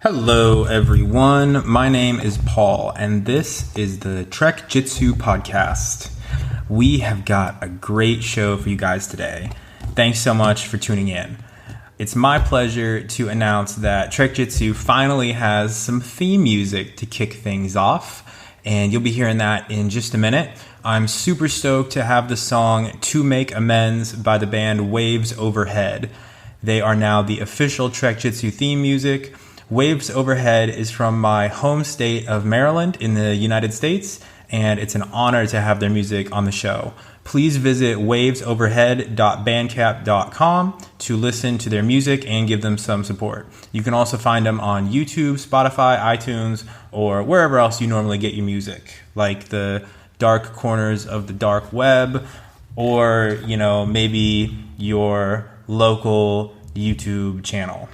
Hello everyone, my name is Paul and this is the Trek Jitsu podcast. We have got a great show for you guys today. Thanks so much for tuning in. It's my pleasure to announce that Trek Jitsu finally has some theme music to kick things off, and you'll be hearing that in just a minute. I'm super stoked to have the song To Make Amends by the band Waves Overhead. They are now the official Trek Jitsu theme music. Waves Overhead is from my home state of Maryland in the United States, and it's an honor to have their music on the show. Please visit wavesoverhead.bandcamp.com to listen to their music and give them some support. You can also find them on YouTube, Spotify, iTunes, or wherever else you normally get your music, like the dark corners of the dark web, or, maybe your local YouTube channel.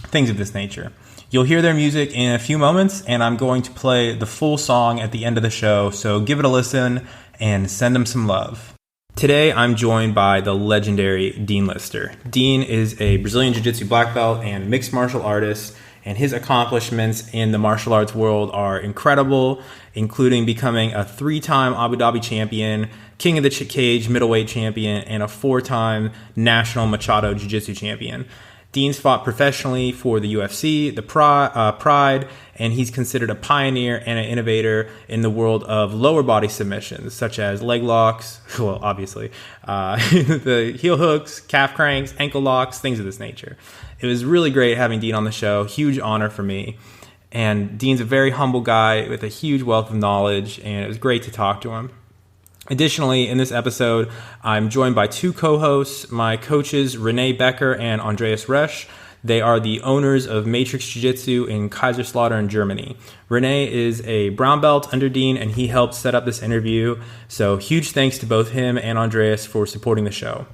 Things of this nature. You'll hear their music in a few moments, and I'm going to play the full song at the end of the show, so give it a listen and send them some love. Today, I'm joined by the legendary Dean Lister. Dean is a Brazilian Jiu-Jitsu black belt and mixed martial artist, and his accomplishments in the martial arts world are incredible, including becoming a 3-time Abu Dhabi champion, King of the Cage middleweight champion, and a 4-time National Machado Jiu-Jitsu champion. Dean's fought professionally for the UFC, the Pride, and he's considered a pioneer and an innovator in the world of lower body submissions, such as Leglocks, well, obviously, the heel hooks, calf cranks, ankle locks, things of this nature. It was really great having Dean on the show. Huge honor for me. And Dean's a very humble guy with a huge wealth of knowledge, and it was great to talk to him. Additionally, in this episode, I'm joined by 2 co-hosts, my coaches, Renee Becker and Andreas Resch. They are the owners of Matrix Jiu-Jitsu in Kaiserslautern, Germany. Renee is a brown belt under Dean, and he helped set up this interview. So huge thanks to both him and Andreas for supporting the show.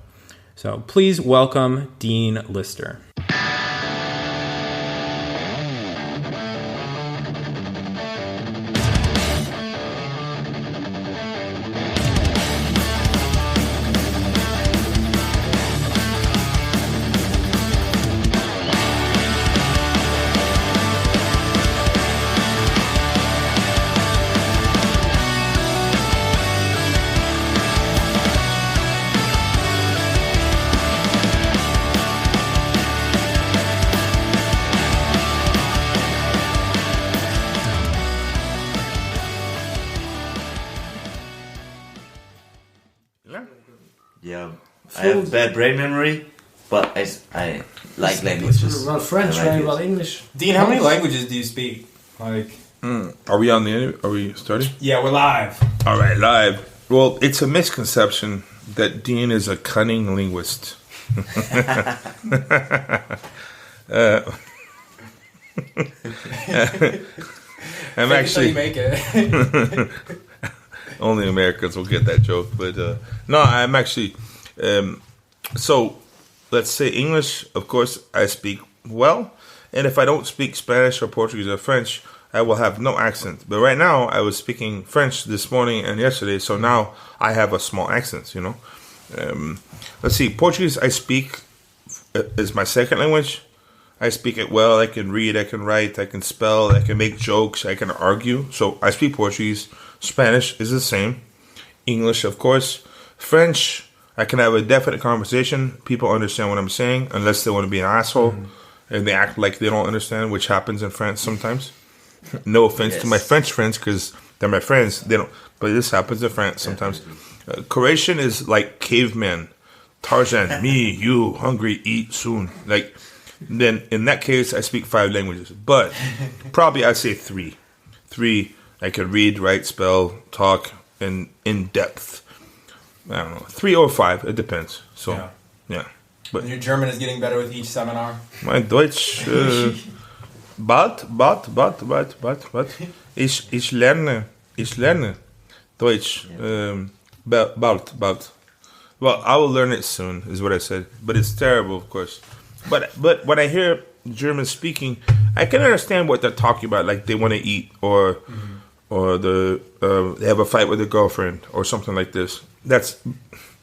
So please welcome Dean Lister. Yeah, I have bad brain memory, but I like languages. Well, French, I like well, English. Dean, how many languages do you speak? Are we Are we starting? Yeah, we're live. All right, live. Well, it's a misconception that Dean is a cunning linguist. I'm actually make it. only Americans will get that joke, but no, I'm actually. So, let's say English. Of course, I speak well, and if I don't speak Spanish or Portuguese or French, I will have no accent. But right now, I was speaking French this morning and yesterday, so now I have a small accent. Let's see, Portuguese I speak is my second language. I speak it well. I can read, I can write, I can spell, I can make jokes, I can argue. So I speak Portuguese. Spanish is the same. English, of course. French, I can have a definite conversation. People understand what I'm saying, unless they want to be an asshole and they act like they don't understand, which happens in France sometimes. No offense to my French friends, because they're my friends. They don't, but this happens in France sometimes. Croatian is like caveman. Tarzan, me, you, hungry, eat soon. Like, then in that case, I speak 5 languages. But probably I'd say 3. 3, I can read, write, spell, talk, and in depth. I don't know, 3 or 5, it depends. So, yeah. But your German is getting better with each seminar. My Deutsch, bald. Ich lerne Deutsch, bald. Well, I will learn it soon, is what I said. But it's terrible, of course. But when I hear German speaking, I can understand what they're talking about. Like they want to eat, or they have a fight with their girlfriend, or something like this.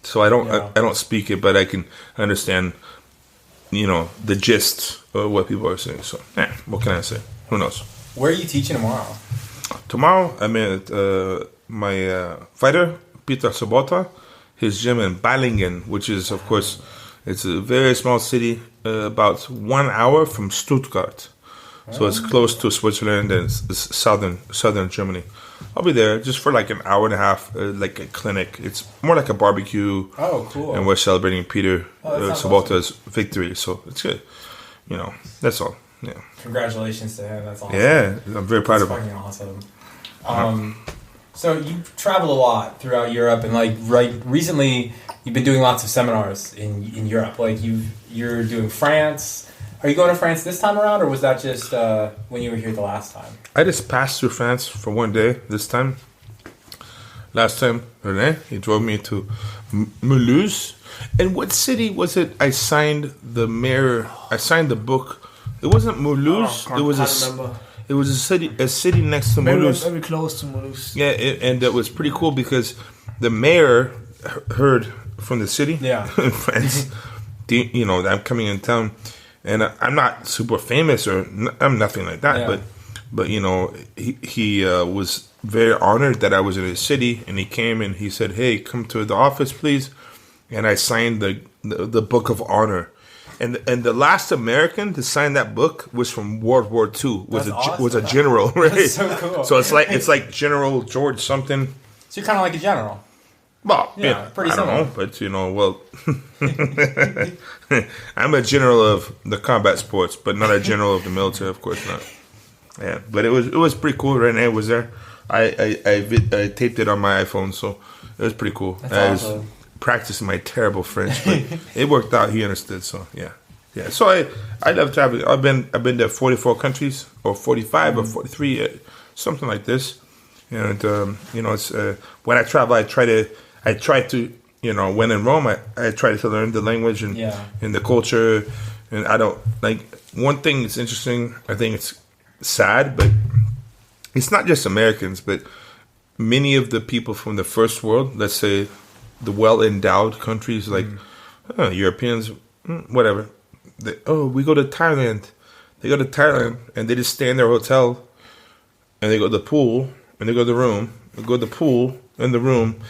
So I don't speak it, but I can understand the gist of what people are saying. So, what can I say? Who knows? Where are you teaching tomorrow? Tomorrow, I'm at my fighter, Peter Sobota, his gym in Balingen, which is, of course, it's a very small city, about 1 hour from Stuttgart. So it's close to Switzerland and it's southern Germany. I'll be there just for like an hour and a half, like a clinic. It's more like a barbecue. Oh, cool. And we're celebrating Peter Sobota's awesome. victory. So it's good. That's all. Yeah. Congratulations to him. That's awesome. Yeah, I'm very proud of him. Fucking awesome. So you travel a lot throughout Europe, and recently you've been doing lots of seminars in Europe. Like you're doing France. Are you going to France this time around, or was that just when you were here the last time? I just passed through France for one day this time. Last time, René, he drove me to Mulhouse. And what city was it I signed the book? It wasn't Mulhouse. It was a city next to Mulhouse. Very close to Mulhouse. Yeah, and it was pretty cool because the mayor heard from the city in France, that I'm coming in town. And I'm not super famous or I'm nothing like that, but he was very honored that I was in his city, and he came and he said, "Hey, come to the office, please." And I signed the Book of Honor, and the last American to sign that book was from World War II. Was a general, right? That's so cool. So it's like General George something. So you're kind of like a general. Well, pretty I don't similar. know, but I'm a general of the combat sports, but not a general of the military, of course not. Yeah, but it was pretty cool. René was there. I taped it on my iPhone, so it was pretty cool. That's I awesome. was practicing my terrible French, but it worked out. He understood, so yeah. So I love traveling. I've been to 44 countries, or 45, or 43, something like this. And it's when I travel, I try to when in Rome, I try to learn the language and the culture, and I don't like one thing that's interesting. I think it's sad, but it's not just Americans, but many of the people from the first world, let's say the well-endowed countries like Europeans, whatever. We go to Thailand. They go to Thailand and they just stay in their hotel, and they go to the pool, and they go to the room. They go to the pool in the room.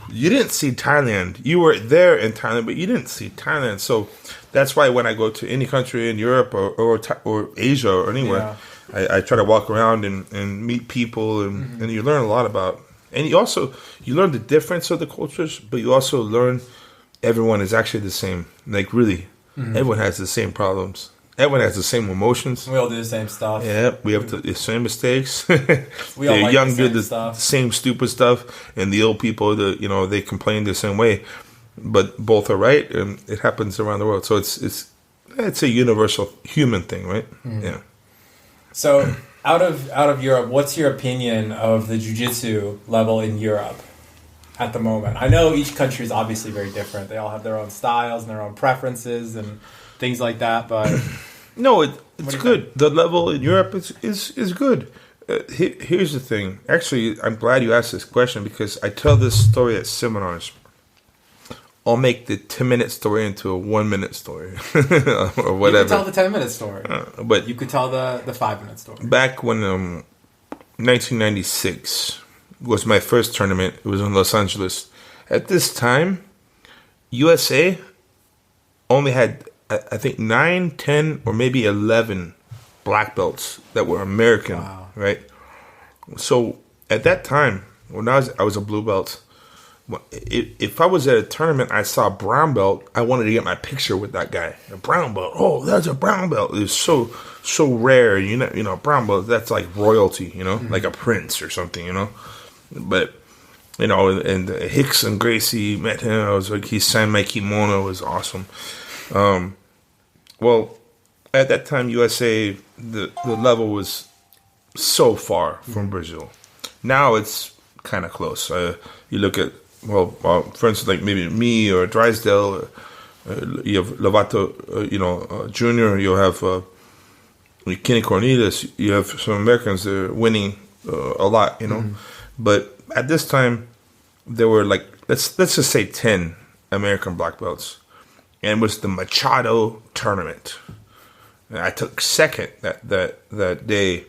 You didn't see Thailand. You were there in Thailand, but you didn't see Thailand. So that's why when I go to any country in Europe or Asia or anywhere, I try to walk around and meet people, and you learn a lot about. And you learn the difference of the cultures, but you also learn everyone is actually the same. Like really, everyone has the same problems. Everyone has the same emotions. We all do the same stuff. Yeah, we have the same mistakes. We all like young the same do the stuff. same stupid stuff, and the old people, they complain the same way. But both are right, and it happens around the world. So it's a universal human thing, right? Yeah. So out of Europe, what's your opinion of the jiu-jitsu level in Europe at the moment? I know each country is obviously very different. They all have their own styles and their own preferences and things like that, but no, it's good. The level in Europe is good. Here's the thing. Actually, I'm glad you asked this question because I tell this story at seminars. I'll make the 10-minute story into a 1-minute story or whatever. You could tell the 10-minute story, but you could tell the 5-minute story. Back when 1996 was my first tournament. It was in Los Angeles. At this time, USA only had, I think, 9, 10, or maybe 11 black belts that were American, right? So at that time, when I was a blue belt, if I was at a tournament, I saw a brown belt, I wanted to get my picture with that guy. A brown belt. Oh, that's a brown belt. It's so rare. Brown belt, that's like royalty, like a prince or something, But, and Hicks and Gracie met him. I was like, he signed my kimono. It was awesome. Well, at that time, USA, the level was so far from Brazil. Now it's kind of close. You look at, for instance, like maybe me or Drysdale, you have Lovato, Jr., you'll have Kenny Cornelius, you have some Americans that are winning a lot, But at this time, there were like, let's just say 10 American black belts. and it was the Machado tournament. And I took second that day.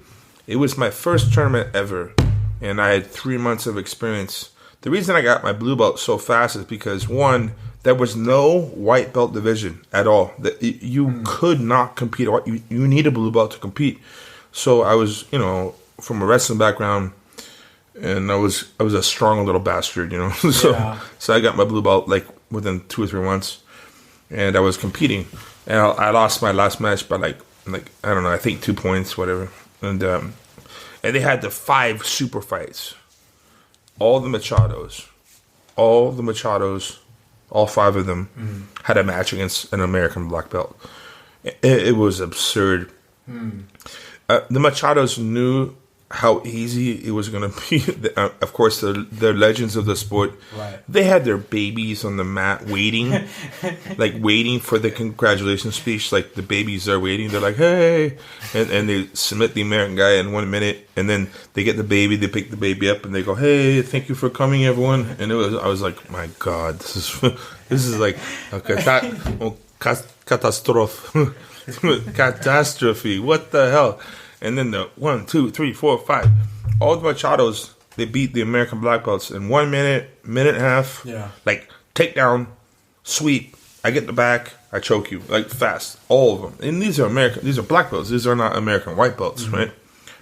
It was my first tournament ever, and I had 3 months of experience. The reason I got my blue belt so fast is because, one, there was no white belt division at all. You could not compete. You need a blue belt to compete. So I was, from a wrestling background, and I was a strong little bastard, So I got my blue belt like within 2 or 3 months, and I was competing, and I lost my last match by like I don't know, I think 2 points, whatever, and they had the 5 super fights, all the Machados, all 5 of them had a match against an American black belt. It was absurd. The Machados knew how easy it was going to be. Of course, they're legends of the sport. Right. They had their babies on the mat waiting, waiting for the congratulations speech. Like, the babies are waiting. They're like, hey. And they submit the American guy in 1 minute. And then they get the baby. They pick the baby up and they go, hey, thank you for coming, everyone. And I was like, my God, this is like a catastrophe. What the hell? And then the 1, 2, 3, 4, 5, all the Machados, they beat the American black belts in 1 minute, minute and a half. Yeah. Like, takedown, sweep. I get the back, I choke you, like, fast. All of them. And these are black belts. These are not American white belts, right?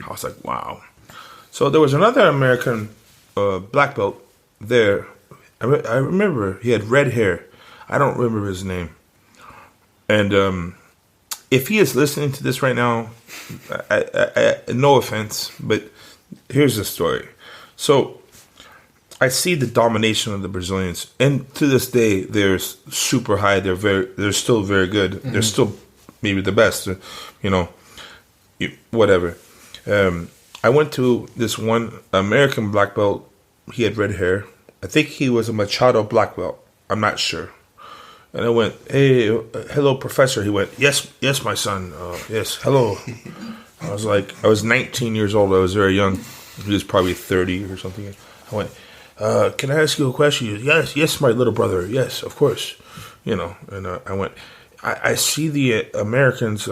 I was like, wow. So there was another American black belt there. I remember he had red hair. I don't remember his name. And if he is listening to this right now, I no offense, but here's the story. So I see the domination of the Brazilians, and to this day, they're super high. They're still very good. Mm-hmm. They're still maybe the best. Whatever. I went to this one American black belt. He had red hair. I think he was a Machado black belt. I'm not sure. And I went, hey, hello, professor. He went, yes, my son. Yes, hello. I was 19 years old. I was very young. He was probably 30 or something. I went, can I ask you a question? He goes, yes, my little brother. Yes, of course. And I went, I see the Americans,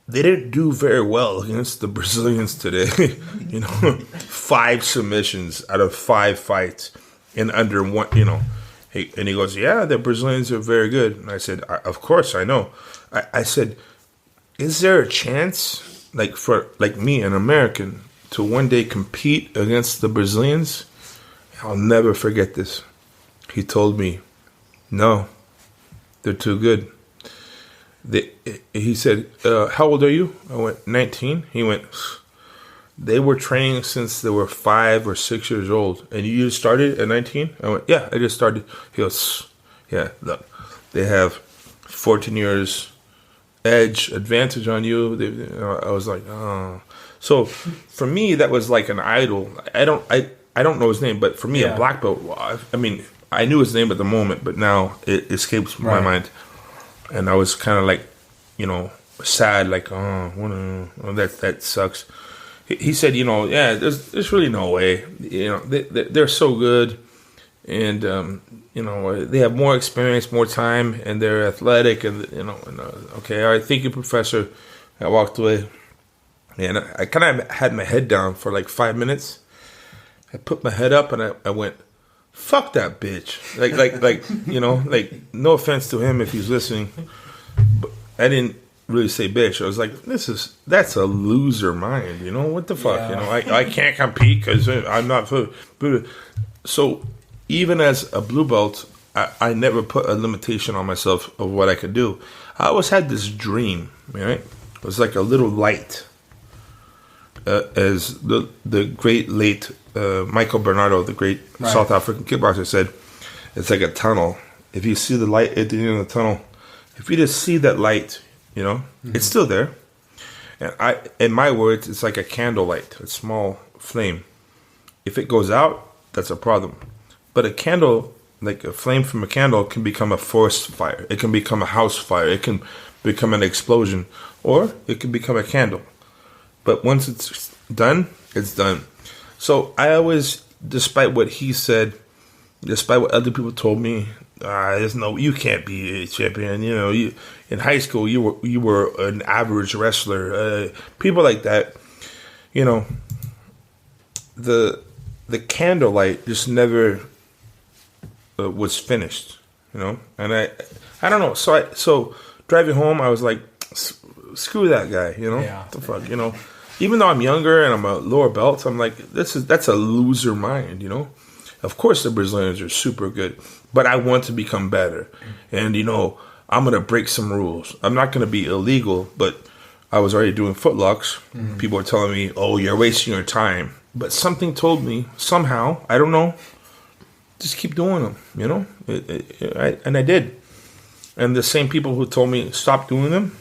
they didn't do very well against the Brazilians today. 5 submissions out of 5 fights in under one, And he goes, yeah, the Brazilians are very good. And I said, of course, I know. I said, is there a chance, for me, an American, to one day compete against the Brazilians? I'll never forget this. He told me, no, they're too good. He said, how old are you? I went, 19. He went, they were training since they were 5 or 6 years old. And you just started at 19? I went, yeah, I just started. He goes, yeah, look, they have 14 years advantage on you. I was like, oh. So for me, that was like an idol. I don't know his name, but for me, a black belt, I mean, I knew his name at the moment, but now it escapes my mind. And I was kind of like, sad, like, that sucks. He said, yeah, there's really no way. They're so good, and they have more experience, more time, and they're athletic, and okay, all right, thank you, professor. I walked away, and I kind of had my head down for like 5 minutes. I put my head up, and I went, fuck that bitch. Like no offense to him if he's listening, but I didn't really say bitch. I was like, that's a loser mind, what the fuck, I can't compete because I'm not food. So even as a blue belt, I never put a limitation on myself of what I could do. I always had this dream, right? It was like a little light, as the great late Michael Bernardo, the great South African kickboxer, said, it's like a tunnel. If you see the light at the end of the tunnel, if you just see that light, it's still there. And in my words, it's like a candlelight, a small flame. If it goes out, that's a problem. But a candle, like a flame from a candle, can become a forest fire. It can become a house fire. It can become an explosion. Or it can become a candle. But once it's done, it's done. So I always, despite what he said, despite what other people told me, there's no, you can't be a champion. You know, you in high school you were an average wrestler. People like that, you know. The candlelight just never was finished, you know. And I don't know. So driving home, I was like, screw that guy, you know. Yeah. What the fuck, you know. Even though I'm younger and I'm a lower belt, I'm like, that's a loser mind, you know. Of course, the Brazilians are super good, but I want to become better. And, you know, I'm going to break some rules. I'm not going to be illegal, but I was already doing footlocks. Mm-hmm. People were telling me, oh, you're wasting your time. But something told me, somehow, I don't know, just keep doing them, you know? And I did. And the same people who told me, stop doing them,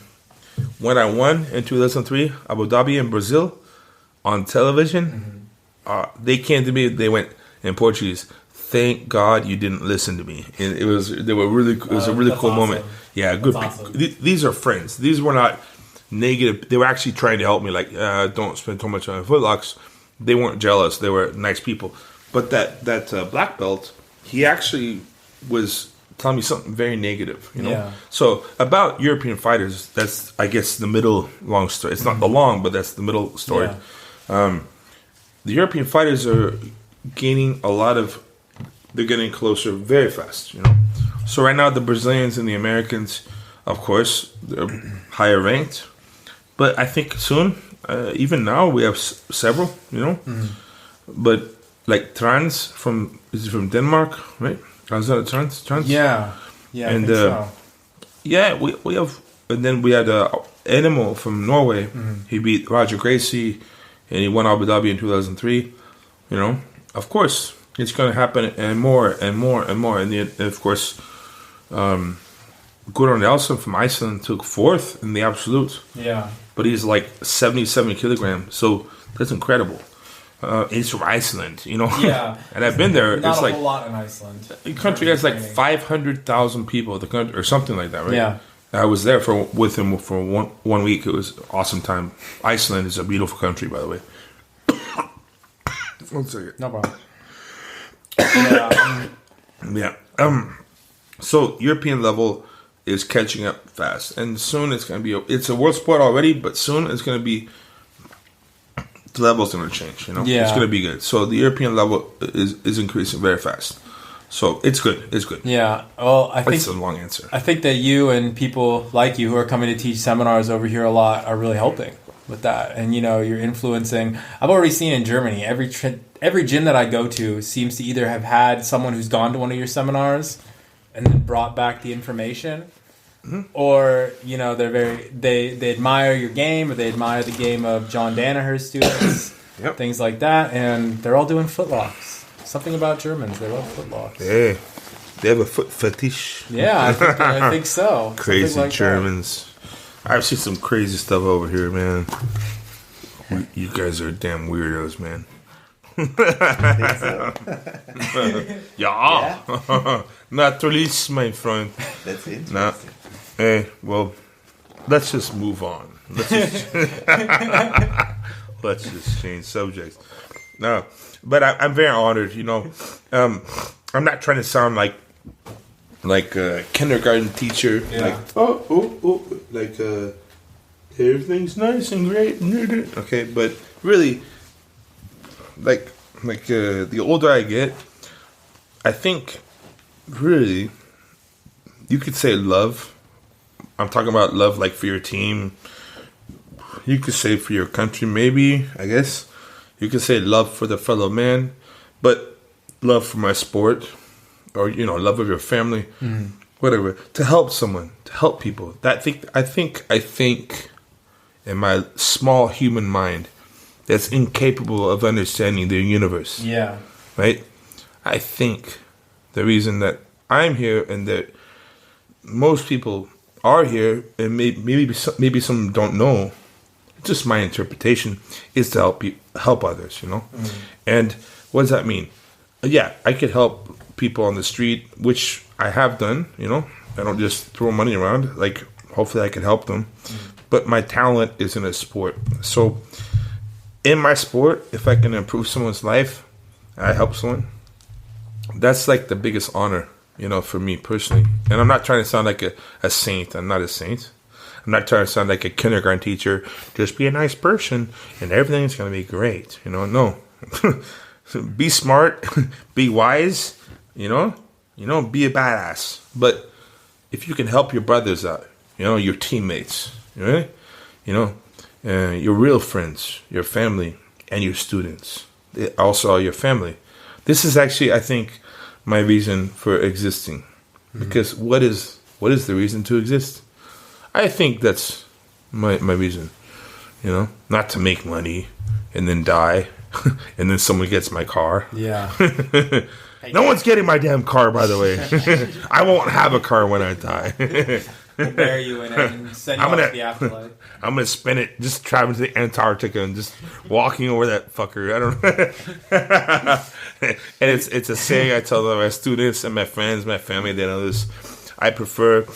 when I won in 2003, Abu Dhabi in Brazil, on television, they came to me, they went, in Portuguese, thank God you didn't listen to me. And it was a really cool awesome. moment. Yeah, good. Awesome. These are friends. These were not negative. They were actually trying to help me. Like, don't spend too much on footlocks. They weren't jealous. They were nice people. But that black belt, he actually was telling me something very negative. You know. Yeah. So about European fighters, that's I guess the middle long story. It's not the long, but that's the middle story. Yeah. The European fighters are gaining a lot of. They're getting closer very fast. You know. So right now the Brazilians and the Americans, of course, they're higher ranked. But I think soon, even now, we have several, you know. Mm-hmm. But like Trans from Denmark, right? Trans? Yeah. And I think so. yeah, we have, and then we had Animal from Norway. Mm-hmm. He beat Roger Gracie, and he won Abu Dhabi in 2003. You know, of course, it's going to happen, and more and more and more. And of course, Gordon Nelson from Iceland took 4th in the absolute. Yeah. But he's like 77 kilograms, so that's incredible. He's from Iceland, you know. Yeah. And I've been there. Not it's a like whole lot in Iceland. the country has like 500,000 people. The country or something like that, right? Yeah. I was there with him for one week. It was an awesome time. Iceland is a beautiful country, by the way. One second. No problem. Yeah. Yeah. So European level is catching up fast, and soon it's going to be. It's a world sport already, but soon it's going to be. The level's going to change. You know, yeah. It's going to be good. So the European level is increasing very fast. So it's good. It's good. Yeah. Well, I think it's a long answer. I think that you and people like you who are coming to teach seminars over here a lot are really helping with that, and you know, you're influencing. I've already seen in Germany every gym that I go to seems to either have had someone who's gone to one of your seminars and then brought back the information, or you know, they admire your game, or they admire the game of John Danaher's students, Yep. things like that, and they're all doing footlocks. Something about Germans, they love footlocks. Hey, they have a foot fetish. Yeah, I think so. Crazy like Germans. I've seen some crazy stuff over here, man. You guys are damn weirdos, man. Yeah. Naturalist, my friend. That's interesting. Nah. Hey, well, let's just move on. Let's just change subjects. No, but I'm very honored. You know, I'm not trying to sound like a kindergarten teacher. Yeah. Like like everything's nice and great. Okay, but really, like the older I get, I think really you could say love. I'm talking about love like for your team. You could say for your country, maybe, I guess. You could say love for the fellow man, but love for my sport, or you know, love of your family, whatever. To help someone, to help people. I think, in my small human mind, that's incapable of understanding the universe. Yeah. Right. I think the reason that I'm here and that most people are here, and maybe some don't know. Just my interpretation is to help others, you know. And what does that mean? Yeah, I could help people on the street, which I have done, you know. I don't just throw money around. Like, hopefully I can help them. But my talent is in a sport. So in my sport, if I can improve someone's life, I help someone, that's like the biggest honor for me personally. And I'm not trying to sound like a saint. I'm not a saint. I'm not trying to sound like a kindergarten teacher. Just be a nice person and everything's going to be great. No. Be smart, be wise, be a badass. But if you can help your brothers out, your teammates, right? Your real friends, your family, and your students, also your family. This is actually, I think, my reason for existing. Because what is the reason to exist? I think that's my reason. Not to make money and then die, and then someone gets my car. Yeah. No one's getting my damn car, by the way. I won't have a car when I die. We'll bury you in it and send you off to the afterlife. I'm gonna spend it just traveling to the Antarctica and just walking over that fucker. I don't know. And it's a saying I tell my students and my friends, my family, they know this. I prefer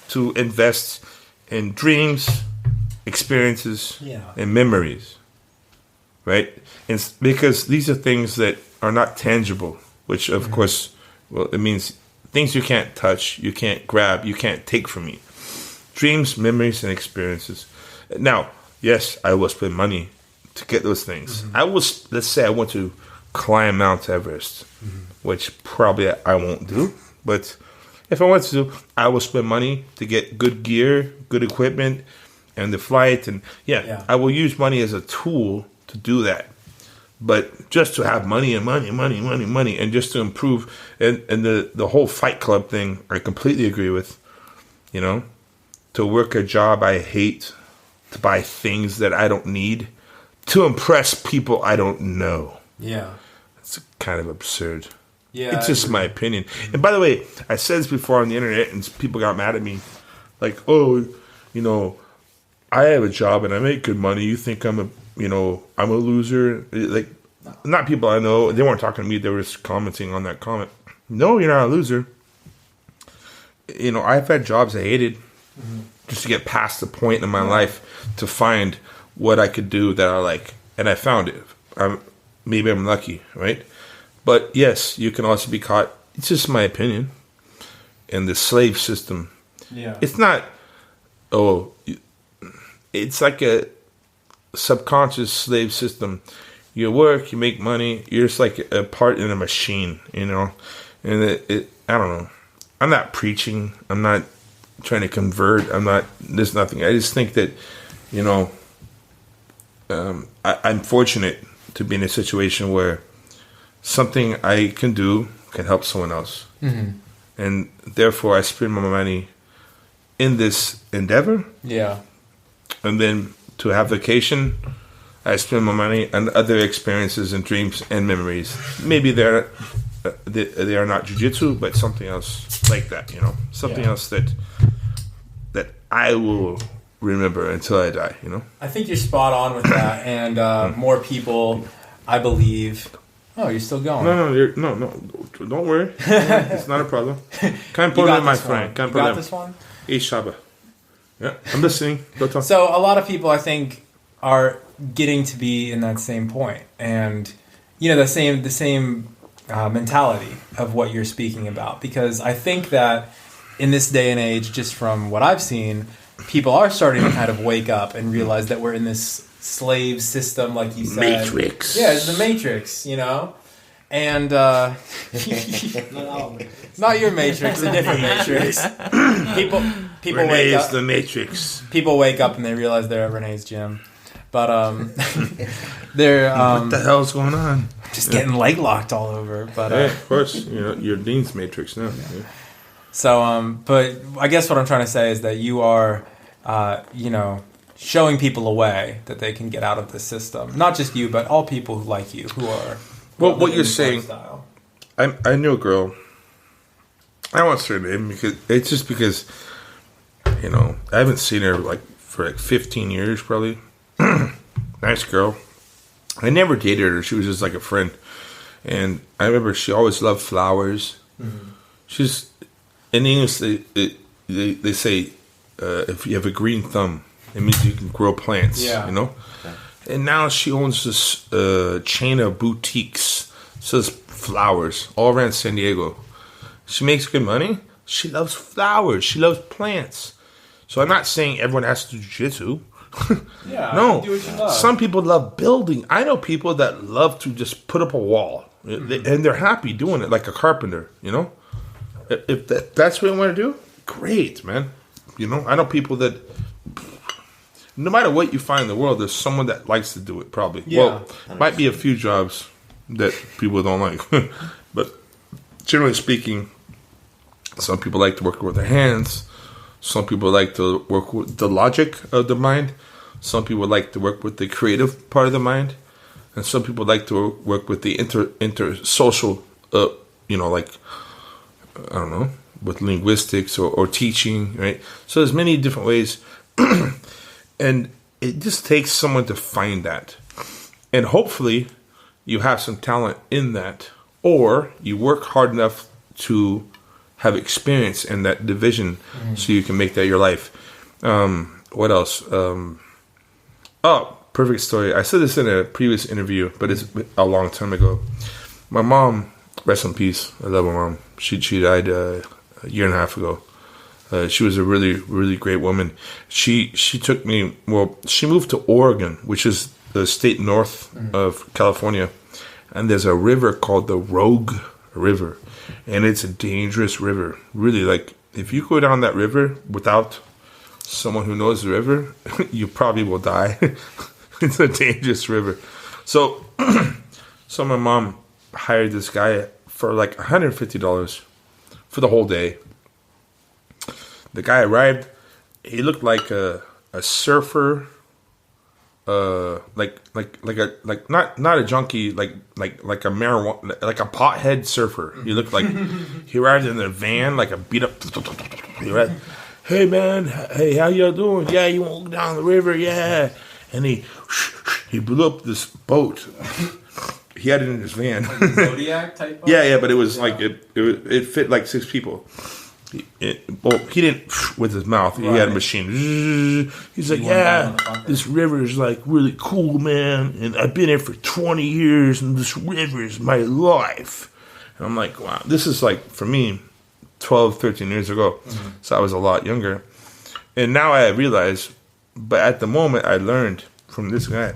to invest in dreams, experiences, and memories. Right? And because these are things that are not tangible, which of course, it means things you can't touch, you can't grab, you can't take from me. Dreams, memories, and experiences. Now, yes, I will spend money to get those things. Let's say I want to climb Mount Everest, which probably I won't do. But if I want to, I will spend money to get good gear, good equipment, and the flight. And I will use money as a tool to do that. But just to have money, and just to improve, and the whole Fight Club thing, I completely agree with. To work a job I hate, to buy things that I don't need, to impress people I don't know. Yeah. It's kind of absurd. Yeah. It's just my opinion. And by the way, I said this before on the internet, and people got mad at me. Like, I have a job and I make good money. You think I'm a loser? Like, not people I know. They weren't talking to me. They were just commenting on that comment. No, you're not a loser. I've had jobs I hated just to get past the point in my life to find what I could do that I like. And I found it. Maybe I'm lucky, right? But yes, you can also be caught. It's just my opinion. In the slave system. Yeah. It's not, it's like a subconscious slave system. You work, you make money, you're just like a part in a machine, And I don't know. I'm not preaching. I'm not trying to convert. There's nothing. I just think that, I'm fortunate to be in a situation where something I can do can help someone else. And therefore I spend my money in this endeavor. Yeah. And then to have vacation, I spend my money on other experiences and dreams and memories. Maybe they are not jiu-jitsu, but something else like that, something else that I will remember until I die, I think you're spot on with that, and more people, I believe. Oh, you're still going? No, don't worry. It's not a problem. Kein Problem, my friend. Kein Problem. You got this one? Ich habe. Yeah, I'm listening. Go talk. So a lot of people, I think, are getting to be in that same point, and the same mentality of what you're speaking about. Because I think that in this day and age, just from what I've seen, people are starting to kind of wake up and realize that we're in this slave system, like you said. Matrix. Yeah, it's the Matrix, And not your Matrix, a different Matrix. People Renee wake up. Is the Matrix. People wake up and they realize they're at Renee's gym, but they're what the hell's going on? Just getting leg locked all over. But of course, you're Dean's Matrix now. Yeah. So, but I guess what I'm trying to say is that you are, showing people a way that they can get out of this system. Not just you, but all people who like you, who are. Well, what you're saying, I knew a girl. I won't say her name because I haven't seen her for 15 years probably. Nice girl. I never dated her. She was just like a friend, and I remember she always loved flowers. Mm-hmm. She's in English. They say if you have a green thumb, it means you can grow plants. Yeah. Okay. And now she owns this chain of boutiques, sells flowers all around San Diego. She makes good money. She loves flowers. She loves plants. So I'm not saying everyone has to do jiu-jitsu. Yeah, no. do what you love. Some people love building. I know people that love to just put up a wall. And they're happy doing it, like a carpenter, you know? If that's what you want to do, great, man. You know, I know people that, no matter what you find in the world, there's someone that likes to do it, probably. Yeah. Well, might be a few jobs that people don't like. But generally speaking, some people like to work with their hands. Some people like to work with the logic of the mind. Some people like to work with the creative part of the mind. And some people like to work with the intersocial, like, I don't know, with linguistics or teaching, right? So there's many different ways. And it just takes someone to find that. And hopefully you have some talent in that. Or you work hard enough to have experience in that division so you can make that your life. What else? Perfect story. I said this in a previous interview, but it's a long time ago. My mom, rest in peace, I love my mom. She died a year and a half ago. She was a really, really great woman. She took me, she moved to Oregon, which is the state north of California. And there's a river called the Rogue River. And it's a dangerous river. Really, like, if you go down that river without someone who knows the river, you probably will die. It's a dangerous river. So my mom hired this guy for like $150 for the whole day. The guy arrived. He looked like a surfer, not a junkie, like a marijuana, like a pothead surfer. He looked like he arrived in a van, like a beat up. He arrived, hey man, hey, how y'all doing? Yeah, you want to go down the river? Yeah. And he blew up this boat. He had it in his van. Like a Zodiac type boat? Yeah, but it was like it fit like 6 people. He didn't with his mouth. He had a machine. He's like, yeah, this river is like really cool, man. And I've been here for 20 years, and this river is my life. And I'm like, wow, this is like, for me, 12, 13 years ago. Mm-hmm. So I was a lot younger. And now I realize, but at the moment I learned from this guy.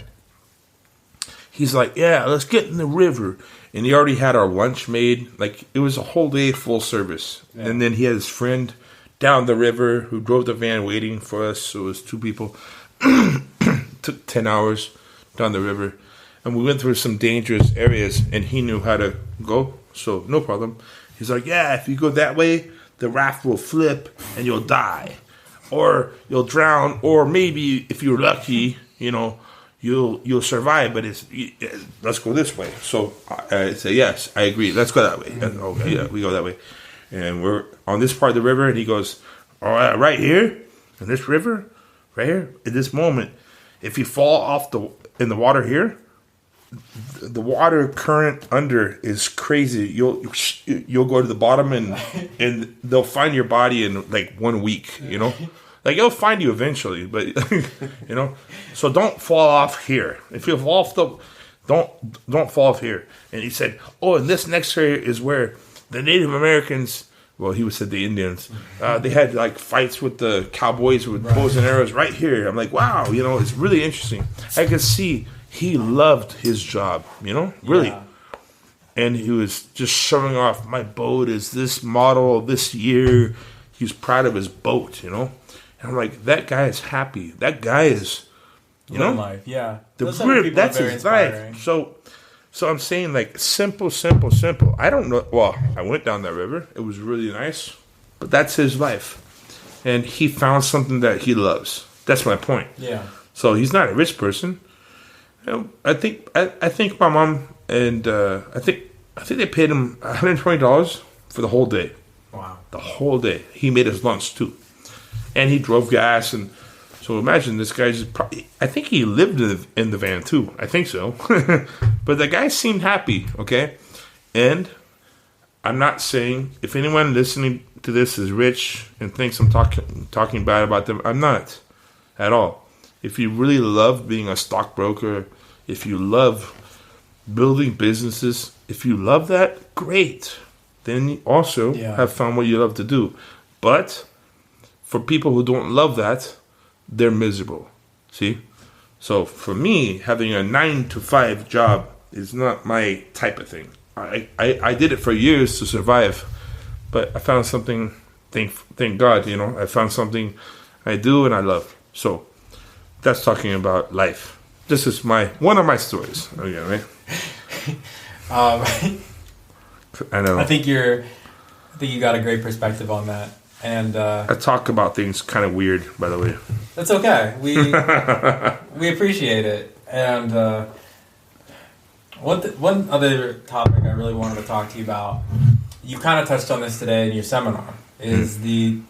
He's like, yeah, let's get in the river. And he already had our lunch made. Like, it was a whole day full service. Yeah. And then he had his friend down the river who drove the van waiting for us. So it was 2 people. Took 10 hours down the river. And we went through some dangerous areas. And he knew how to go. So no problem. He's like, yeah, if you go that way, the raft will flip and you'll die. Or you'll drown. Or maybe, if you're lucky, you'll survive, but let's go this way. So I say, yes, I agree. Let's go that way. Okay, yeah, we go that way. And we're on this part of the river, and he goes, all right, right here, in this river, right here, in this moment, if you fall off in the water here, the water current under is crazy. You'll go to the bottom, and they'll find your body in like 1 week, Like, it'll find you eventually, but, So don't fall off here. If you fall off don't fall off here. And he said, and this next area is where the Native Americans, he said the Indians, they had, like, fights with the cowboys with bows and arrows right here. I'm like, wow, it's really interesting. I could see he loved his job, really. Yeah. And he was just showing off, my boat is this model this year. He was proud of his boat, And I'm like, that guy is happy. That guy is, life, yeah. That's his life. So I'm saying, like, simple. I don't know. Well, I went down that river. It was really nice. But that's his life. And he found something that he loves. That's my point. Yeah. So he's not a rich person. I think my mom and I think they paid him $120 for the whole day. Wow. The whole day. He made his lunch too. And he drove gas, and so imagine this guy I think he lived in the van too. I think so. But the guy seemed happy, okay? And I'm not saying, if anyone listening to this is rich and thinks I'm talking bad about them, I'm not at all. If you really love being a stockbroker, if you love building businesses, if you love that, great. then you also have found what you love to do. But for people who don't love that, they're miserable. See? So for me, having a 9-to-5 job is not my type of thing. I did it for years to survive, but I found something, thank God, I found something I do and I love. So that's talking about life. This is one of my stories. Okay, right? I know. I think you got a great perspective on that. And I talk about things kind of weird, by the way. That's okay. We appreciate it. And one other topic I really wanted to talk to you about, you kind of touched on this today in your seminar, is the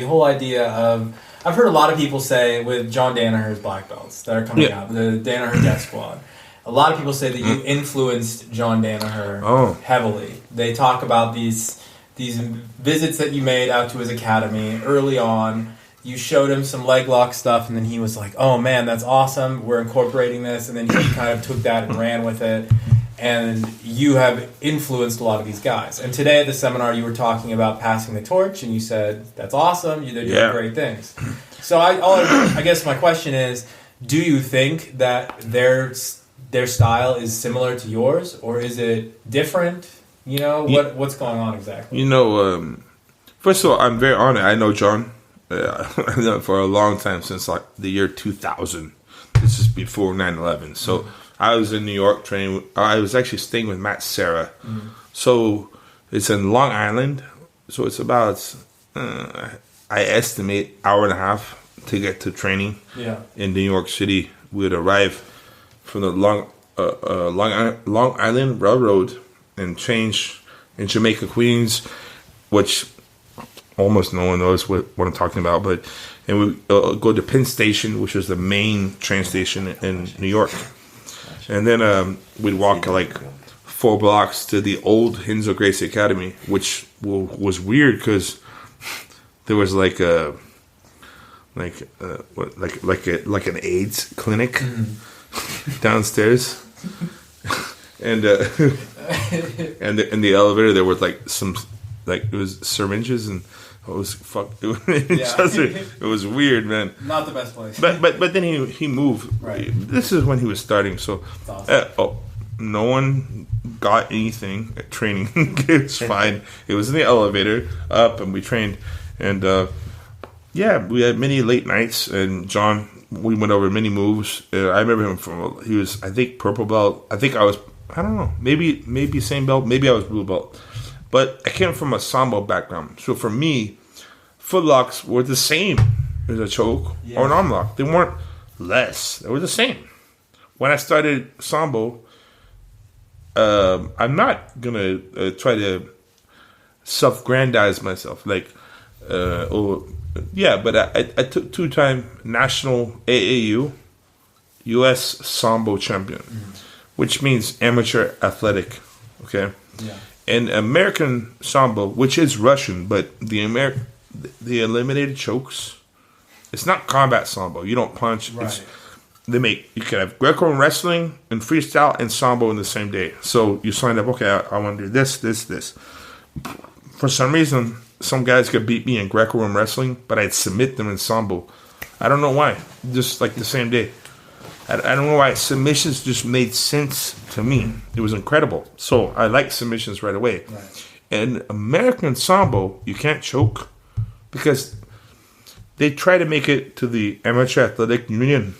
whole idea of, I've heard a lot of people say with John Danaher's black belts that are coming out, the Danaher Death Squad. A lot of people say that you influenced John Danaher heavily. They talk about these visits that you made out to his academy early on. You showed him some Leglock stuff, and then he was like, "Oh man, that's awesome. We're incorporating this." And then he kind of took that and ran with it. And you have influenced a lot of these guys. And today at the seminar, you were talking about passing the torch, and you said, "That's awesome. They're doing great things." So I guess my question is, do you think that their style is similar to yours, or is it different? What's going on exactly? First of all, I'm very honored. I know John. I've known him for a long time, since like the year 2000. This is before 9/11. So I was in New York training. I was actually staying with Matt Serra. So it's in Long Island. So it's about, I estimate, hour and a half to get to training in New York City. We would arrive from the Long Island Railroad and change in Jamaica, Queens, which almost no one knows what I'm talking about. And we go to Penn Station, which is the main train station in New York. And then we'd walk like 4 blocks to the old Hinzo Gracie Academy, which was weird because there was like an AIDS clinic downstairs, and in the elevator there were like some, like, it was syringes and it was it was weird, man. Not the best place. But then he moved. Right. This is when he was starting. So awesome. No one got anything at training. It was fine. It was in the elevator up, and we trained, and we had many late nights. And John, we went over many moves. I remember him he was, I think, purple belt. I think I don't know, maybe same belt. Maybe I was blue belt. But I came from a sambo background. So for me, footlocks were the same as a choke or an arm lock. They weren't less. They were the same. When I started sambo, I'm not going to try to self-grandize myself. But I took 2-time national AAU U.S. sambo champion, which means amateur athletic, okay? Yeah. And American Sambo, which is Russian, but the eliminated chokes, it's not combat Sambo. You don't punch. Right. You can have Greco-Roman wrestling and freestyle and Sambo in the same day. So you signed up, okay, I want to do this. For some reason, some guys could beat me in Greco-Roman wrestling, but I'd submit them in Sambo. I don't know why. Just like the same day. I don't know why. Submissions just made sense to me. It was incredible. So I like submissions right away. Right. And American Sambo, you can't choke because they try to make it to the Amateur Athletic Union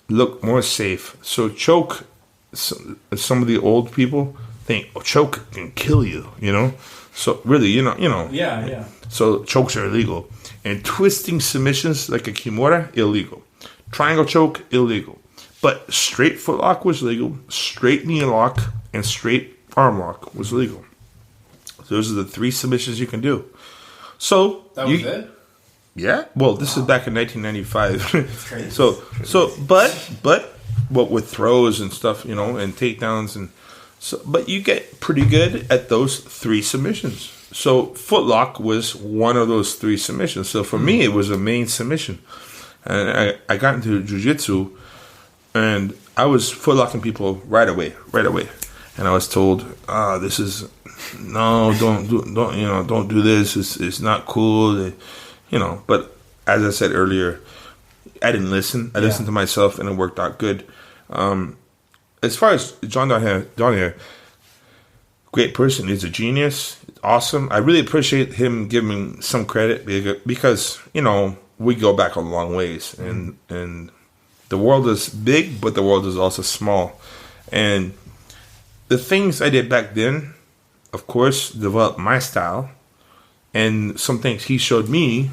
look more safe. So choke, some of the old people think, choke can kill you, So really, Yeah. So chokes are illegal. And twisting submissions like a Kimura, illegal. Triangle choke, illegal. But straight foot lock was legal. Straight knee lock and straight arm lock was legal. Those are the 3 submissions you can do. So that was it? Yeah. Well, this is back in 1995. But what with throws and stuff, and takedowns and so. But you get pretty good at those 3 submissions. So foot lock was one of those 3 submissions. So for me, it was a main submission. And I got into jiu-jitsu, and I was footlocking people right away. and I was told, this is don't do this. It's not cool, But as I said earlier, I didn't listen. I listened to myself, and it worked out good. As far as John Donahue, great person. He's a genius. Awesome. I really appreciate him giving some credit because we go back a long ways, and the world is big, but the world is also small. And the things I did back then, of course, developed my style, and some things he showed me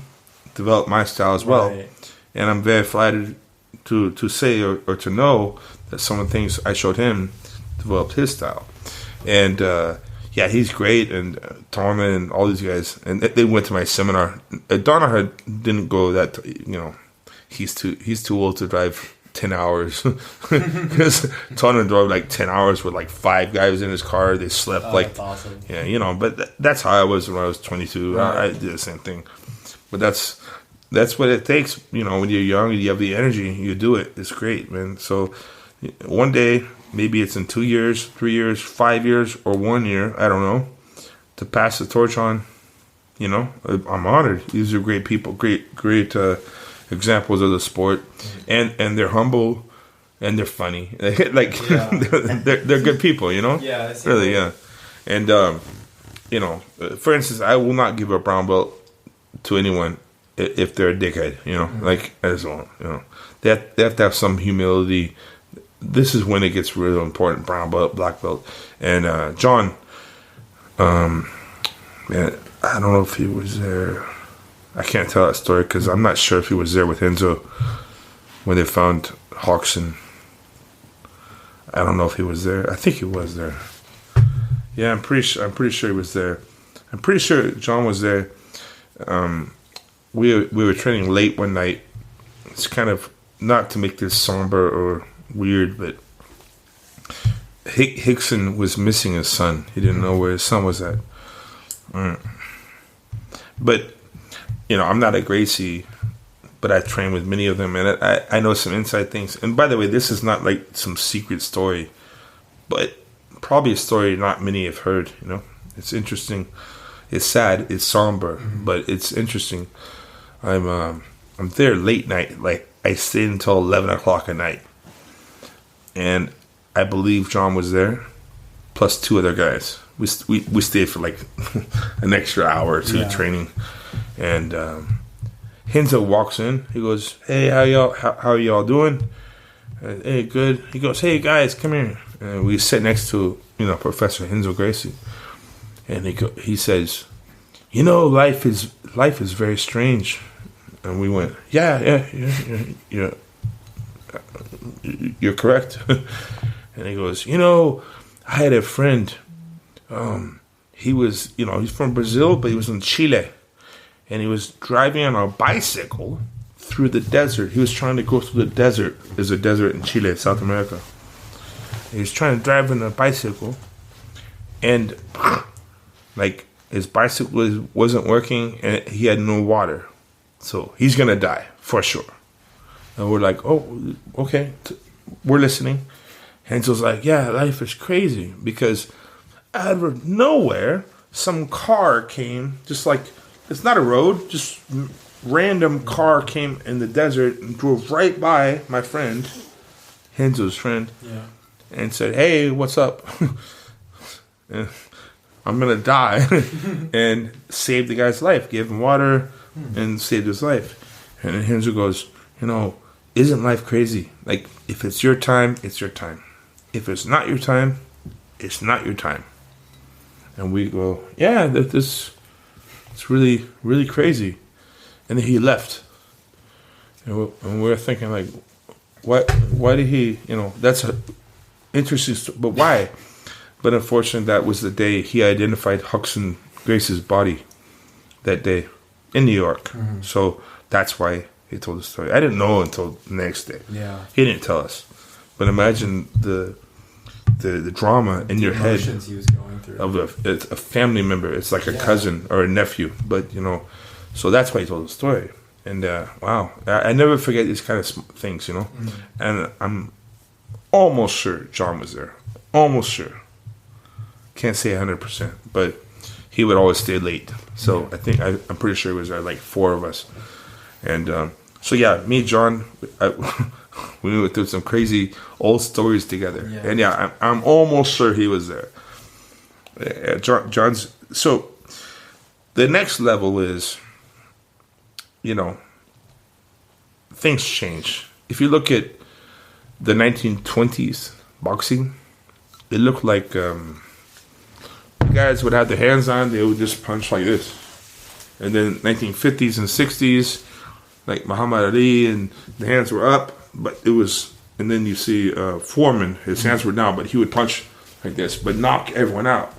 developed my style as well. Right. And I'm very flattered to say or to know that some of the things I showed him developed his style. And he's great, and Tona and all these guys, and they went to my seminar. Donna didn't go that, he's too old to drive 10 hours because Tona drove like 10 hours with like 5 guys in his car. They slept that's awesome. Yeah, but that's how I was when I was 22. Right. I did the same thing, but that's what it takes. When you're young and you have the energy, you do it. It's great, man. So one day, maybe it's in 2 years, 3 years, 5 years, or 1 year, I don't know, to pass the torch on. I'm honored. These are great people, great examples of the sport, and they're humble, and they're funny. They're good people, Yeah, really, yeah. And for instance, I will not give a brown belt to anyone if they're a dickhead. As well. They have to have some humility. This is when it gets really important. Brown belt, black belt, and John. Man, I don't know if he was there. I can't tell that story because I'm not sure if he was there with Enzo when they found Hodgson. I don't know if he was there. I think he was there. Yeah, I'm pretty sure he was there. I'm pretty sure John was there. We were training late one night. It's kind of not to make this somber or weird, but Hickson was missing his son. He didn't know where his son was at. But I'm not a Gracie, but I train with many of them, and I know some inside things. And by the way, this is not like some secret story, but probably a story not many have heard. It's interesting. It's sad. It's somber, but it's interesting. I'm there late night. Like I stayed until 11 o'clock at night, and I believe John was there, plus 2 other guys. We stayed for like an extra hour or 2 training. And Hinzo walks in. He goes, "Hey, how y'all doing?" Hey, good. He goes, "Hey guys, come here." And we sit next to Professor Hinzo Gracie, and he says, "Life is very strange." And we went, "Yeah, you're correct." And he goes, "I had a friend. He was, he's from Brazil, but he was in Chile. And he was driving on a bicycle through the desert. He was trying to go through the desert. There's a desert in Chile, South America. He was trying to drive on a bicycle. And, his bicycle wasn't working, and he had no water. So he's going to die, for sure." And we're like, "Oh, okay. We're listening." Hansel's like, "Yeah, life is crazy." Because out of nowhere, some car came, just like, it's not a road, just random car came in the desert and drove right by my friend, Henzo's friend, and said, "Hey, what's up?" "I'm going to die." And saved the guy's life, gave him water, and saved his life. And then Henzo goes, "Isn't life crazy? Like, if it's your time, it's your time. If it's not your time, it's not your time." And we go, "Yeah, it's really, really crazy." And then he left. And we're thinking, like, why did he, that's an interesting story, but why? But unfortunately, that was the day he identified Hodgson Grace's body that day in New York. So that's why he told the story. I didn't know until the next day. Yeah. He didn't tell us. But imagine the drama in your head he was going through. Of a family member. It's like a cousin or a nephew, but so that's why he told the story. And wow, I never forget these kind of things, And I'm almost sure John was there. Almost sure. Can't say 100%, but he would always stay late. So I'm pretty sure it was like 4 of us. And so yeah, me and John, we went through some crazy old stories together. Yeah. And yeah, I'm almost sure he was there. John's. So the next level is, things change. If you look at the 1920s boxing, it looked like guys would have their hands on, they would just punch like this. And then 1950s and 60s, like Muhammad Ali, and the hands were up, but it was, and then you see Foreman, his hands were down, but he would punch like this, but knock everyone out.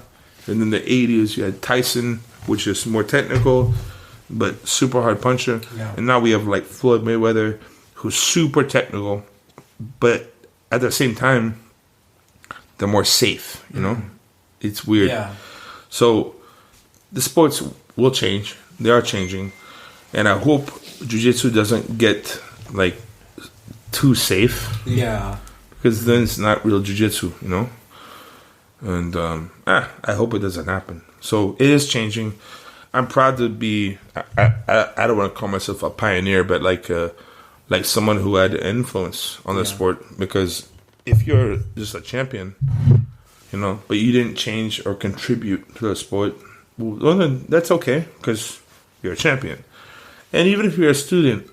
And then the 80s, you had Tyson, which is more technical, but super hard puncher. Yeah. And now we have like Floyd Mayweather, who's super technical, but at the same time, they're more safe, It's weird. Yeah. So the sports will change. They are changing. And I hope jiu-jitsu doesn't get like too safe. Yeah. Because then it's not real jiu-jitsu, And I hope it doesn't happen. So it is changing. I'm proud to be, I don't want to call myself a pioneer, but like someone who had influence on the sport. Because if you're just a champion, but you didn't change or contribute to the sport, well, then that's okay, because you're a champion. And even if you're a student,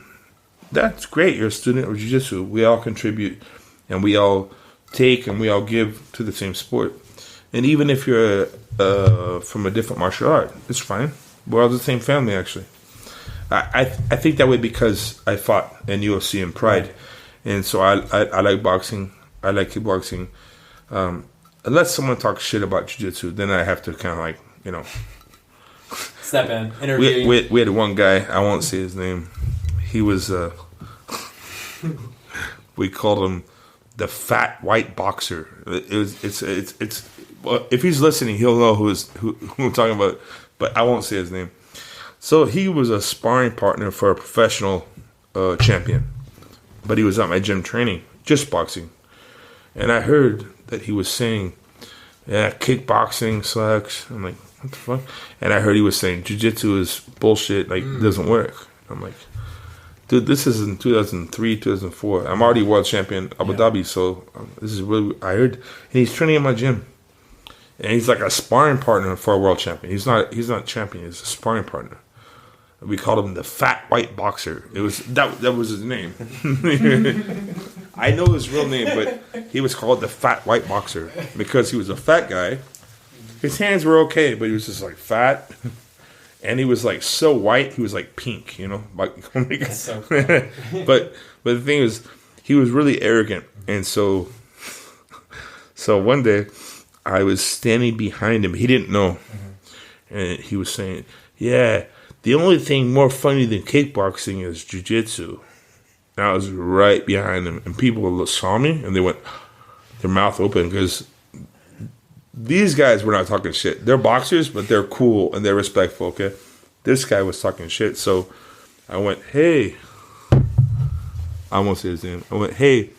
that's great. You're a student of jiu-jitsu. We all contribute, and we all take, and we all give to the same sport. And even if you're from a different martial art, it's fine. We're all the same family, actually. I think that way because I fought in UFC and Pride. And so I like boxing. I like kickboxing. Unless someone talks shit about jiu-jitsu, then I have to kind of like, step in, interview. We had one guy, I won't say his name. He was, we called him the fat white boxer. It's well, if he's listening, he'll know who I'm talking about, but I won't say his name. So he was a sparring partner for a professional champion, but he was at my gym training, just boxing. And I heard that he was saying, yeah, kickboxing sucks. I'm like, what the fuck? And I heard he was saying jiu-jitsu is bullshit, like, it doesn't work. I'm like, dude, this is in 2003, 2004. I'm already world champion Abu Dhabi, so this is really, I heard. And he's training in my gym. And he's like a sparring partner for a world champion. He's not champion, he's a sparring partner. We called him the fat white boxer. It was that was his name. I know his real name, but he was called the fat white boxer because he was a fat guy. His hands were okay, but he was just like fat, and he was like so white. He was like pink, That's so funny. but the thing is, he was really arrogant, and so one day I was standing behind him. He didn't know, and he was saying, "Yeah, the only thing more funny than kickboxing is jiu-jitsu." And I was right behind him, and people saw me, and they went, their mouth open, because these guys were not talking shit. They're boxers, but they're cool, and they're respectful, okay? This guy was talking shit, so I went, hey, I won't say his name. I went, hey,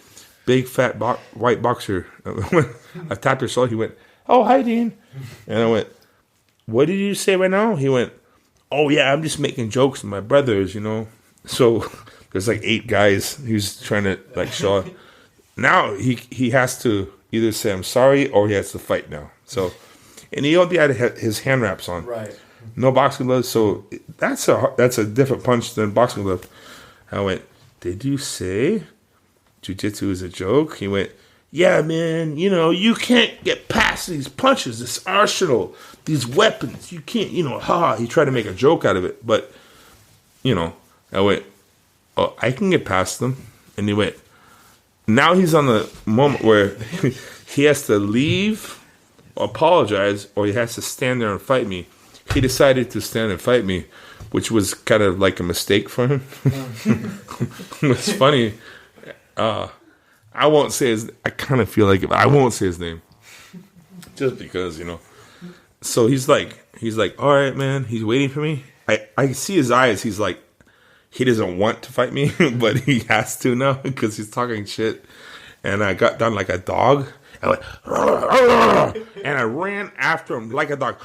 big, fat, white boxer. I tapped her shoulder. He went, oh, hi, Dean. And I went, what did you say right now? He went, oh, yeah, I'm just making jokes with my brothers, So there's like 8 guys. He was trying to like show up. Now he has to either say I'm sorry or he has to fight now. So, and he only had his hand wraps on. Right. No boxing gloves. So that's a different punch than boxing glove. I went, did you say jiu-jitsu is a joke? He went, yeah, man, you can't get past these punches, this arsenal, these weapons. You can't, He tried to make a joke out of it. But, I went, oh, I can get past them. And he went, now he's on the moment where he has to leave, apologize, or he has to stand there and fight me. He decided to stand and fight me, which was kind of like a mistake for him. It's funny. I won't say I kind of feel like I won't say his name. Just because, So he's like, all right, man. He's waiting for me. I see his eyes. He's like, he doesn't want to fight me, but he has to now because he's talking shit. And I got done like a dog. I went, and I ran after him like a dog.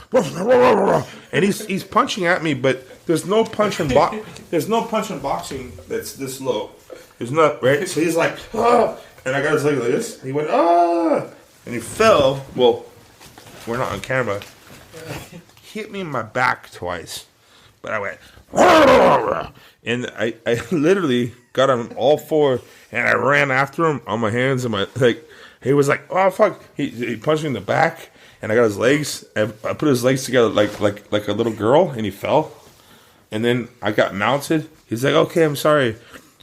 And he's punching at me, but there's no punch in boxing that's this low. There's not, right? So he's like, ah, and I got his leg like this. And he went, ah, and he fell. Well, we're not on camera. Hit me in my back twice, but I went, and I literally got him all four, and I ran after him on my hands and my like. He was like, oh fuck! He punched me in the back, and I got his legs. I put his legs together like a little girl, and he fell. And then I got mounted. He's like, okay, I'm sorry,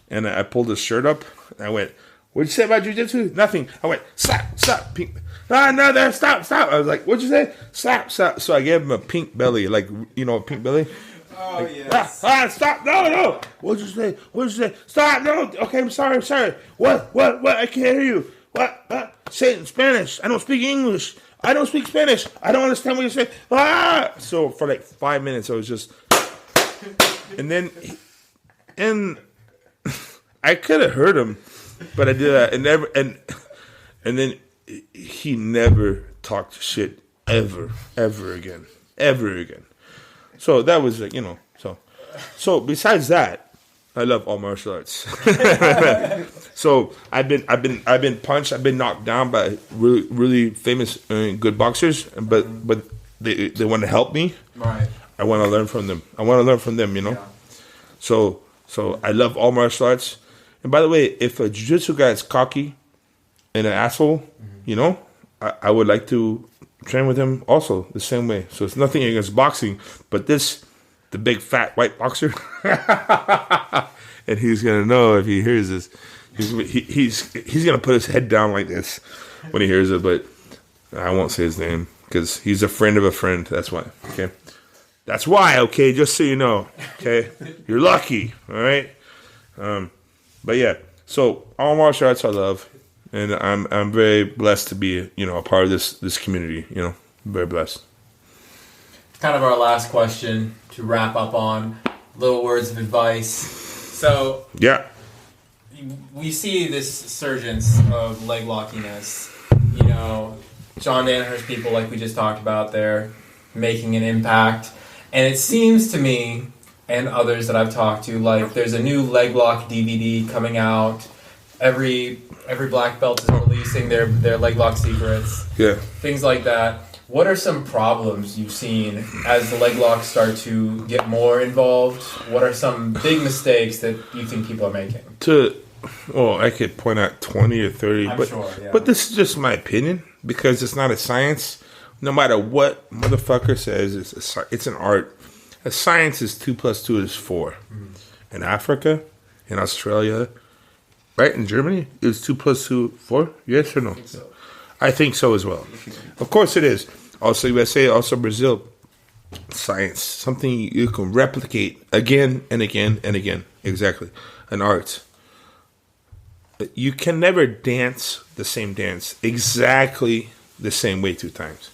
and I pulled his shirt up. And I went, what'd you say about jiu-jitsu? Nothing. I went, slap, pink. No, there, stop. I was like, what'd you say? Slap. So I gave him a pink belly, like, you know, a pink belly. Oh, like, yes. Stop. No. What'd you say? Stop. No. Okay, I'm sorry. What? I can't hear you. What? Say it in Spanish. I don't speak English. I don't speak Spanish. I don't understand what you're saying. So for like 5 minutes, I was just, and then I could have heard him, but I did that, and then he never talked shit ever again. So that was like, you know, so besides that, I love all martial arts. So I've been punched, I've been knocked down by really famous good boxers, but they want to help me. Right. I want to learn from them. You know. Yeah. So I love all martial arts. And by the way, if a jiu-jitsu guy is cocky and an asshole, you know, I would like to train with him also the same way. So it's nothing against boxing, but the big fat white boxer, and he's gonna know if he hears this. He's gonna put his head down like this when he hears it, but I won't say his name because he's a friend of a friend. That's why. Okay, that's why. Okay, just so you know. Okay, you're lucky. All right. But yeah, so all martial arts I love, and I'm very blessed to be a part of this community. You know, very blessed. Kind of our last question to wrap up on. Little words of advice. So yeah, we see this surgence of leg lockiness. John Danaher's people, like we just talked about, they're making an impact, and it seems to me and others that I've talked to, like there's a new leg lock DVD coming out. Every black belt is releasing their leg lock secrets. Yeah, things like that. What are some problems you've seen as the leg locks start to get more involved? What are some big mistakes that you think people are making? I could point out 20 or 30, but this is just my opinion because it's not a science. No matter what motherfucker says, it's an art. A science is 2 + 2 is 4. Mm-hmm. In Africa, in Australia, right, in Germany, it's 2 + 2 4. Yes or no? I think so as well. Of course it is. Also USA, also Brazil. Science, something you can replicate again and again and again. Exactly. An art. You can never dance the same dance exactly the same way 2 times.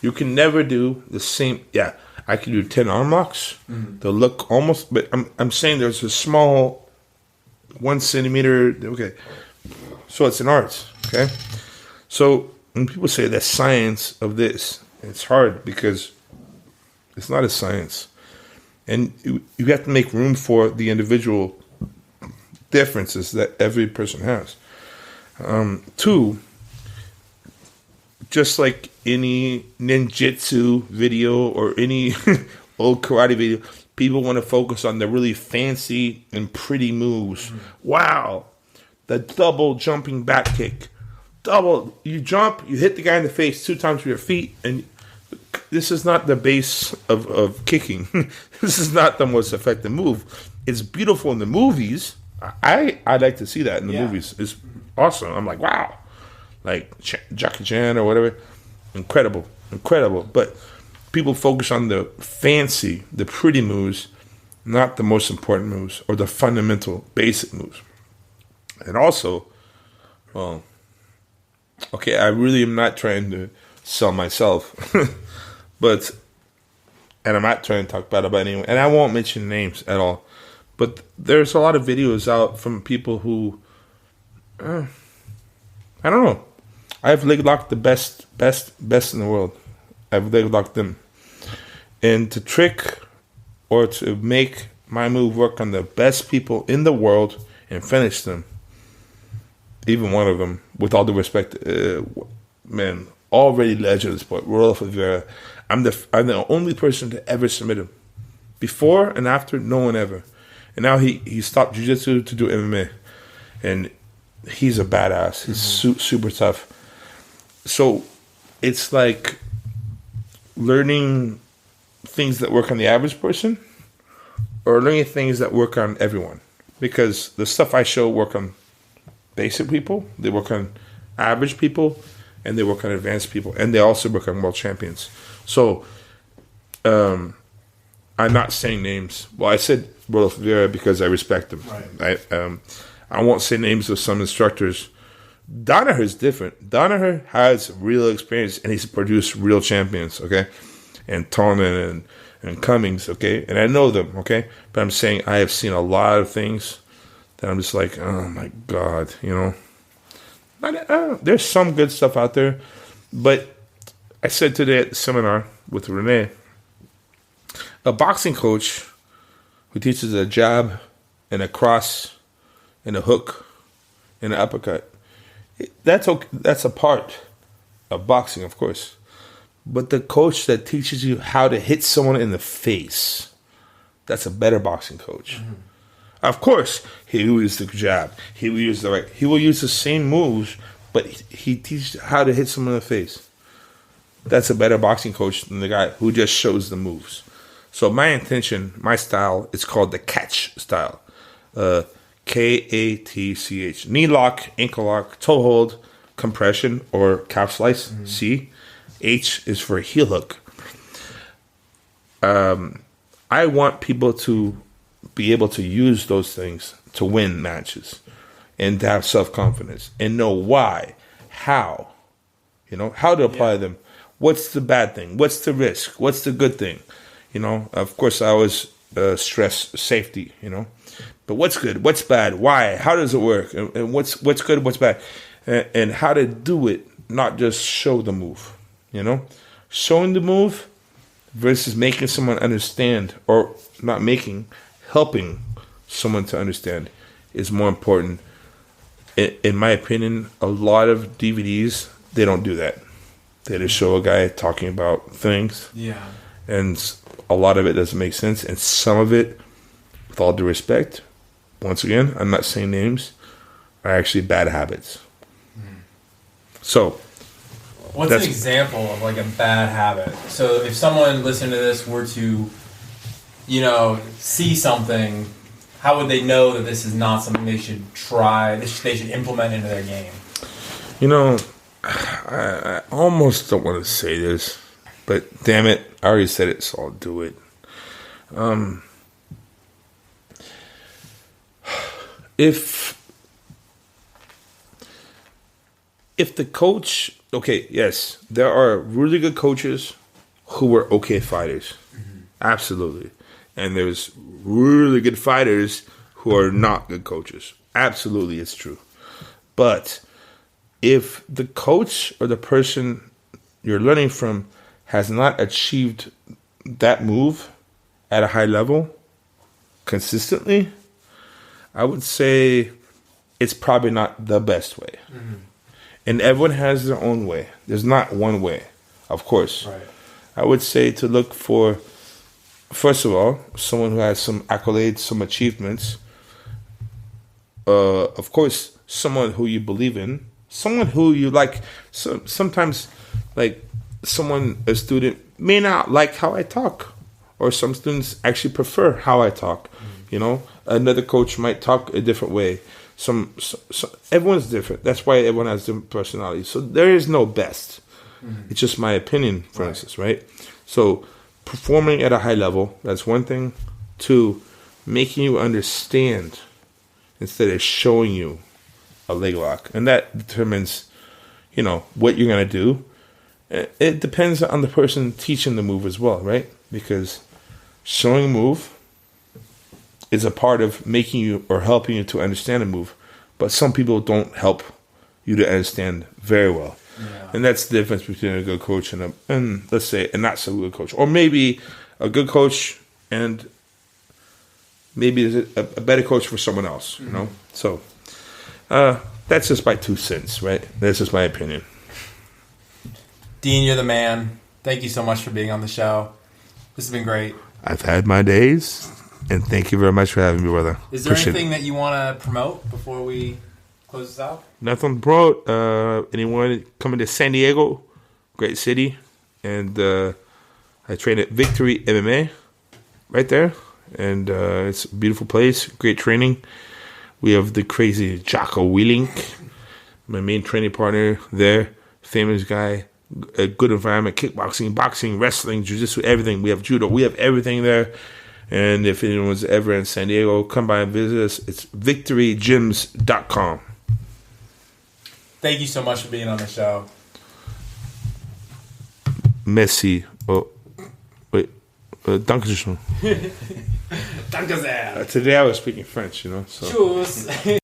You can never do the same. Yeah, I can do 10 arm locks. Mm-hmm. They'll look almost, but I'm saying there's a small 1 centimeter. Okay. So it's an art. Okay. So when people say the science of this, it's hard because it's not a science. And you have to make room for the individual differences that every person has. 2, just like any ninjutsu video or any old karate video, people want to focus on the really fancy and pretty moves. Mm-hmm. Wow, the double jumping back kick. You jump, you hit the guy in the face 2 times with your feet, and this is not the base of kicking. This is not the most effective move. It's beautiful in the movies. I like to see that in the movies. It's awesome. I'm like, wow. Like Jackie Chan or whatever. Incredible. But people focus on the fancy, the pretty moves, not the most important moves or the fundamental, basic moves. And also, well, okay, I really am not trying to sell myself, and I'm not trying to talk bad about anyone, and I won't mention names at all, but there's a lot of videos out from people who, I don't know. I've leg locked the best in the world. I've leg locked them. And to trick or to make my move work on the best people in the world and finish them, even one of them, with all due respect, man, already legend of the sport, Rodolfo Vieira. I'm the only person to ever submit him. Before and after, no one ever. And now he stopped jiu-jitsu to do MMA. And he's a badass. He's super tough. So it's like learning things that work on the average person or learning things that work on everyone. Because the stuff I show work on basic people, they work on average people, and they work on advanced people. And they also work on world champions. So I'm not saying names. Well, I said Rodolfo Vieira because I respect him. Right. I won't say names of some instructors. Danaher's different. Danaher has real experience, and he's produced real champions, okay? And Tonin and Cummings, okay? And I know them, okay? But I'm saying I have seen a lot of things that I'm just like, oh, my God, you know? There's some good stuff out there. But I said today at the seminar with Renee, a boxing coach who teaches a jab and a cross and a hook and an uppercut, that's okay. That's a part of boxing, of course. But the coach that teaches you how to hit someone in the face, that's a better boxing coach. Mm-hmm. Of course, he will use the jab. He will use the right. He will use the same moves, but he teaches how to hit someone in the face. That's a better boxing coach than the guy who just shows the moves. So my intention, my style, is called the catch style. KATCH. Knee lock, ankle lock, toe hold, compression, or calf slice. C. H is for heel hook. I want people to be able to use those things to win matches and to have self-confidence and know why, how, you know, how to apply them. What's the bad thing? What's the risk? What's the good thing? You know, of course, I always stress safety, you know. But what's good? What's bad? Why? How does it work? And what's good? What's bad? And how to do it, not just show the move, you know. Showing the move versus making someone understand, or not making, helping someone to understand is more important. In my opinion, a lot of DVDs, they don't do that. They just show a guy talking about things. Yeah. And a lot of it doesn't make sense. And some of it, with all due respect, once again, I'm not saying names, are actually bad habits. So, what's an example of like a bad habit? So if someone listening to this were to, you know, see something, how would they know that this is not something they should try, they should implement into their game? You know, I almost don't want to say this, but damn it, I already said it, so I'll do it. If the coach, okay, yes, there are really good coaches who were okay fighters. Mm-hmm. Absolutely. And there's really good fighters who are not good coaches. Absolutely, it's true. But if the coach or the person you're learning from has not achieved that move at a high level consistently, I would say it's probably not the best way. Mm-hmm. And everyone has their own way. There's not one way, of course. Right. I would say to look for, first of all, someone who has some accolades, some achievements. Of course, someone who you believe in. Someone who you like. So, sometimes, like, a student may not like how I talk. Or some students actually prefer how I talk. Mm-hmm. You know, another coach might talk a different way. Everyone's different. That's why everyone has different personalities. So there is no best. Mm-hmm. It's just my opinion, for instance, right? So performing at a high level, that's one thing. 2, making you understand instead of showing you a leg lock. And that determines, you know, what you're going to do. It depends on the person teaching the move as well, right? Because showing a move is a part of making you or helping you to understand a move. But some people don't help you to understand very well. Mm-hmm. And that's the difference between a good coach and let's say a not so good coach, or maybe a good coach and maybe there's a better coach for someone else. You know, so that's just my 2 cents, right? That's just my opinion. Dean, you're the man. Thank you so much for being on the show. This has been great. I've had my days, and thank you very much for having me, brother. Is there anything that you want to promote before we close this out? Nothing pro. Anyone coming to San Diego, great city, and I train at Victory MMA right there, and it's a beautiful place, great training. We have the crazy Jocko Wheeling, my main training partner there, famous guy, a good environment, kickboxing, boxing, wrestling, jiu-jitsu, everything. We have judo, we have everything there. And if anyone's ever in San Diego, come by and visit us. It's victorygyms.com. Thank you so much for being on the show. Merci. Oh, wait. Dankeschön. Danke sehr. Today I was speaking French, you know. So. Tschüss.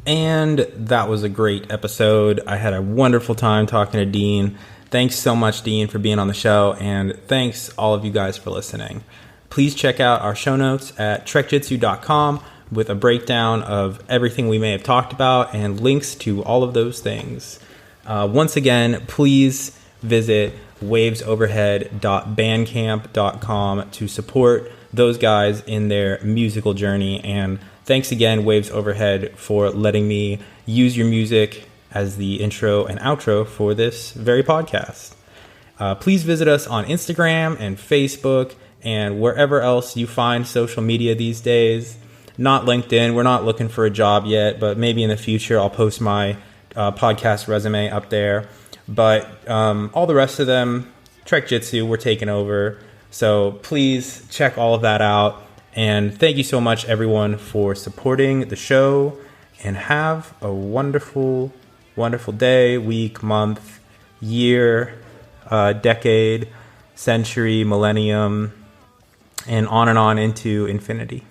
And that was a great episode. I had a wonderful time talking to Dean. Thanks so much, Dean, for being on the show. And thanks all of you guys for listening. Please check out our show notes at trekjitsu.com with a breakdown of everything we may have talked about and links to all of those things. Once again, please visit wavesoverhead.bandcamp.com to support those guys in their musical journey. And thanks again, Waves Overhead, for letting me use your music as the intro and outro for this very podcast. Please visit us on Instagram and Facebook and wherever else you find social media these days. Not LinkedIn. We're not looking for a job yet, but maybe in the future I'll post my podcast resume up there. But all the rest of them, Trek Jitsu, we're taking over. So please check all of that out. And thank you so much, everyone, for supporting the show. And have a wonderful, wonderful day, week, month, year, decade, century, millennium, and on into infinity.